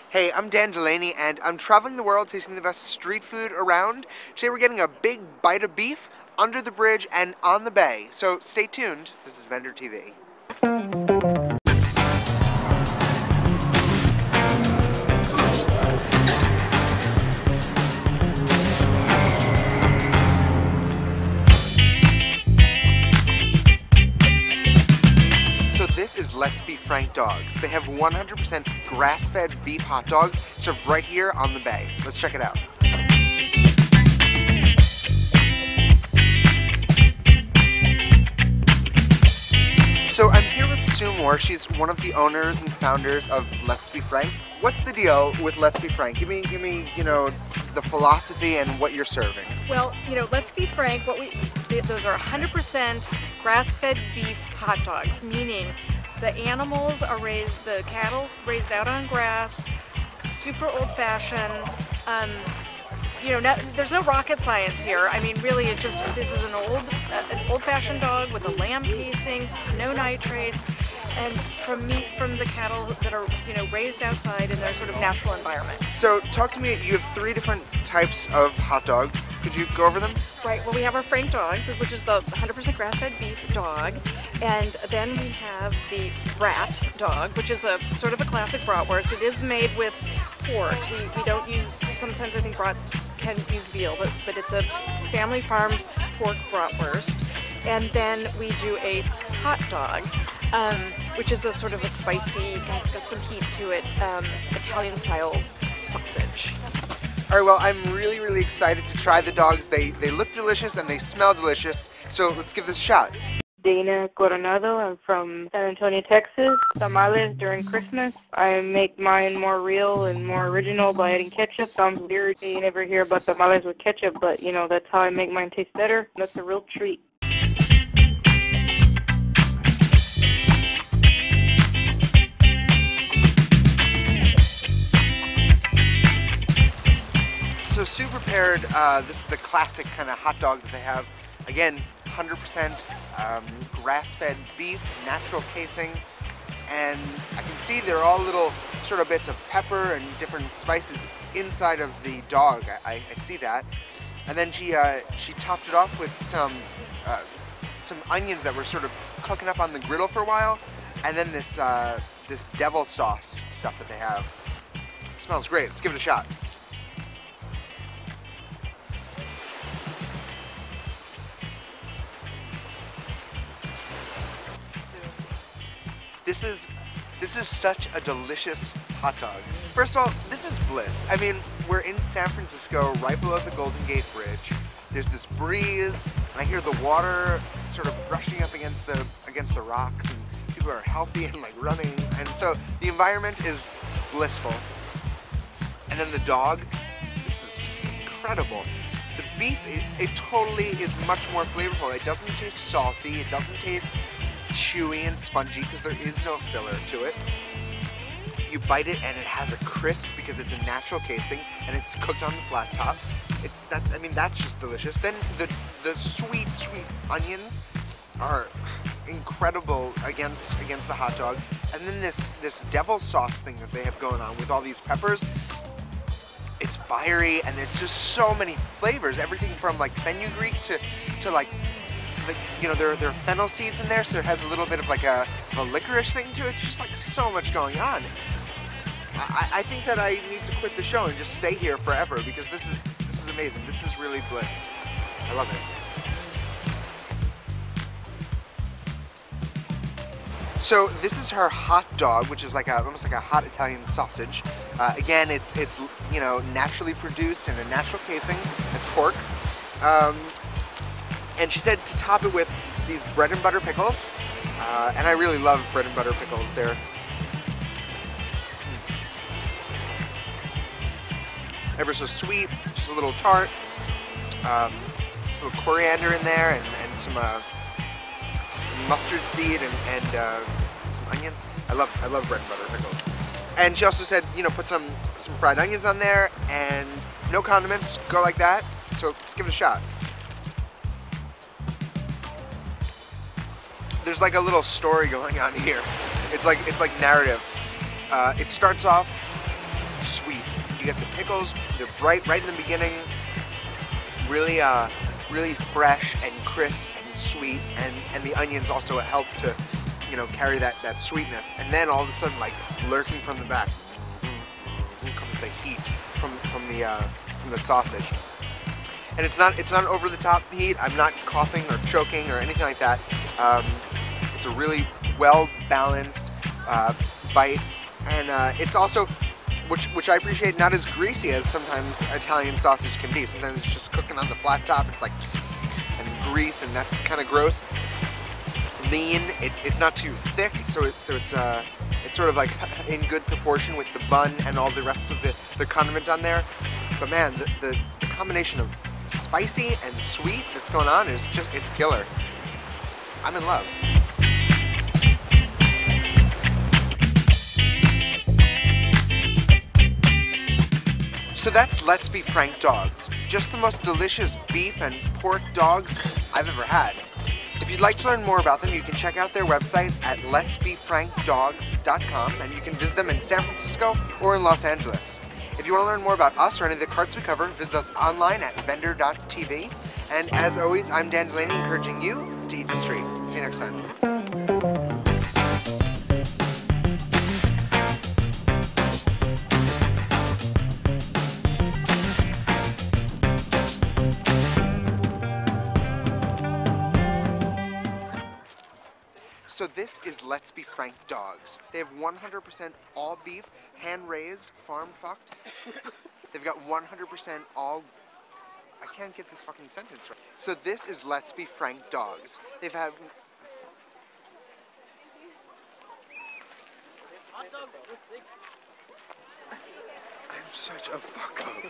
Hey, I'm Dan Delaney, and I'm traveling the world tasting the best street food around. Today we're getting a big bite of beef under the bridge and on the bay. So stay tuned. This is VendrTV. So this is Let's Be Frank Dogs. They have 100% grass-fed beef hot dogs served right here on the bay. Let's check it out. So I'm here with Sue Moore. She's one of the owners and founders of Let's Be Frank. What's the deal with Let's Be Frank? Give me, the philosophy and what you're serving. Well, Let's Be Frank, those are 100% grass-fed beef hot dogs, meaning the animals are raised, the cattle raised out on grass, super old-fashioned. There's no rocket science here. I mean, really, this is an old-fashioned dog with a lamb casing, no nitrates, and from meat from the cattle that are, raised outside in their sort of natural environment. So talk to me, you have 3 different types of hot dogs. Could you go over them? Right, well, we have our Frank dog, which is the 100% grass-fed beef dog, and then we have the Brat dog, which is a sort of a classic bratwurst. It is made with pork. We don't use, sometimes I think brats can use veal, but it's a family farmed pork bratwurst. And then we do a hot dog, which is a sort of a spicy, it's got some heat to it, Italian style sausage. All right, well, I'm really, really excited to try the dogs. They look delicious and they smell delicious, so let's give this a shot. Dana Coronado. I'm from San Antonio, Texas. Tamales during Christmas. I make mine more real and more original by adding ketchup. Sounds weird. You never hear about tamales with ketchup, but that's how I make mine taste better. That's a real treat. So Sue prepared, this is the classic kind of hot dog that they have. Again, 100% grass-fed beef, natural casing, and I can see there are all little sort of bits of pepper and different spices inside of the dog. I see that. And then she topped it off with some onions that were sort of cooking up on the griddle for a while, and then this devil sauce stuff that they have. It smells great. Let's give it a shot. This is such a delicious hot dog. First of all, this is bliss. I mean, we're in San Francisco, right below the Golden Gate Bridge. There's this breeze, and I hear the water sort of brushing up against the rocks, and people are healthy and like running, and so the environment is blissful. And then the dog, this is just incredible. The beef, it totally is much more flavorful. It doesn't taste salty, it doesn't taste chewy and spongy because there is no filler to it. You bite it and it has a crisp because it's a natural casing and it's cooked on the flat top. That's just delicious. Then the sweet onions are incredible against the hot dog. And then this devil sauce thing that they have going on with all these peppers. It's fiery and there's just so many flavors. Everything from like fenugreek to like there are fennel seeds in there, so it has a little bit of like a licorice thing to it. It's just like so much going on. I think that I need to quit the show and just stay here forever because this is amazing. This is really bliss. I love it. So this is her hot dog, which is like almost like a hot Italian sausage. Again, it's naturally produced in a natural casing. It's pork. And she said to top it with these bread and butter pickles, and I really love bread and butter pickles. They're ever so sweet, just a little tart, just a little coriander in there, and some mustard seed and some onions. I love bread and butter pickles. And she also said, put some fried onions on there and no condiments, go like that. So let's give it a shot. There's like a little story going on here. It's like narrative. It starts off sweet. You get the pickles, they're bright right in the beginning, really really fresh and crisp and sweet, and the onions also help to, you know, carry that sweetness. And then all of a sudden, like lurking from the back, comes the heat from the sausage. And it's not over the top heat. I'm not coughing or choking or anything like that. It's a really well balanced bite, and it's also, which I appreciate, not as greasy as sometimes Italian sausage can be. Sometimes it's just cooking on the flat top. It's like, and grease, and that's kind of gross. Lean. It's not too thick, so it's sort of like in good proportion with the bun and all the rest of the condiment on there. But man, the combination of spicy and sweet that's going on is just, it's killer. I'm in love. So that's Let's Be Frank dogs. Just the most delicious beef and pork dogs I've ever had. If you'd like to learn more about them, you can check out their website at letsbefrankdogs.com, and you can visit them in San Francisco or in Los Angeles. If you want to learn more about us or any of the carts we cover, visit us online at VendrTV. And as always, I'm Dan Delaney, encouraging you to eat the street. See you next time. So this is Let's Be Frank dogs. They have 100% all beef, hand-raised, farm-fucked. They've got 100% all... I can't get this fucking sentence right. So this is Let's Be Frank dogs. They've had... I'm such a fuck-up.